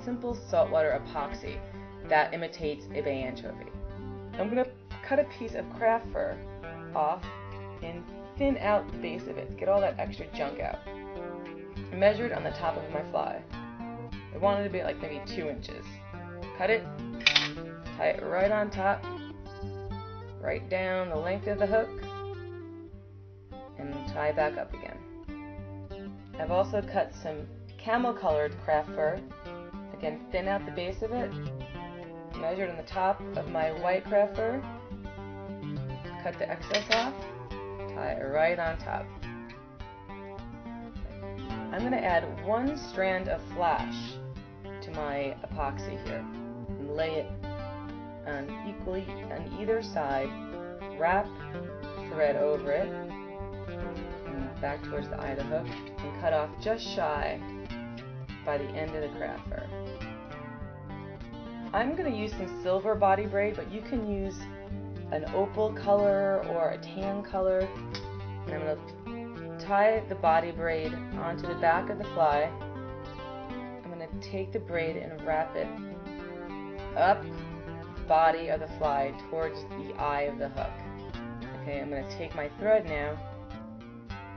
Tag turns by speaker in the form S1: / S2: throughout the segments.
S1: simple saltwater epoxy that imitates a bay anchovy. I'm going to cut a piece of craft fur off and thin out the base of it to get all that extra junk out. I measured on the top of my fly. I wanted it to be like maybe 2 inches. Cut it, tie it right on top, right down the length of the hook, and tie it back up again. I've also cut some camel colored craft fur. Again, thin out the base of it, measured on the top of my white craft fur, cut the excess off, tie it right on top. I'm going to add 1 strand of flash to my epoxy here and lay it equally on either side, wrap thread over it and back towards the eye of the hook, and cut off just shy by the end of the craft fur. I'm going to use some silver body braid, but you can use an opal color or a tan color. And I'm going to tie the body braid onto the back of the fly. I'm going to take the braid and wrap it up the body of the fly towards the eye of the hook. Okay, I'm going to take my thread now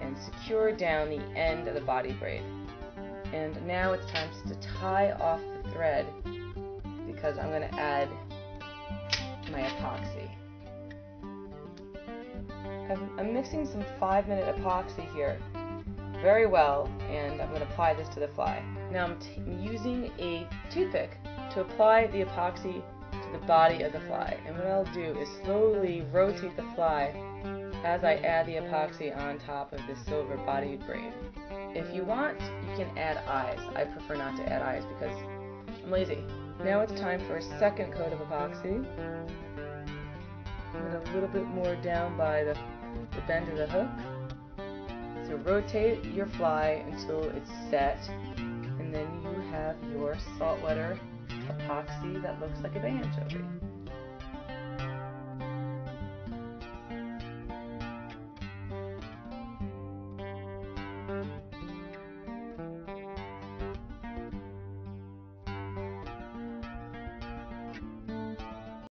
S1: and secure down the end of the body braid. And now it's time to tie off the thread because I'm going to add my epoxy. I'm mixing some 5-minute epoxy here very well, and I'm going to apply this to the fly. Now I'm using a toothpick to apply the epoxy to the body of the fly, and what I'll do is slowly rotate the fly as I add the epoxy on top of the silver body braid. If you want, you can add eyes. I prefer not to add eyes because I'm lazy. Now it's time for a second coat of epoxy. And a little bit more down by the bend of the hook. So rotate your fly until it's set, and then you have your saltwater epoxy that looks like a bay anchovy.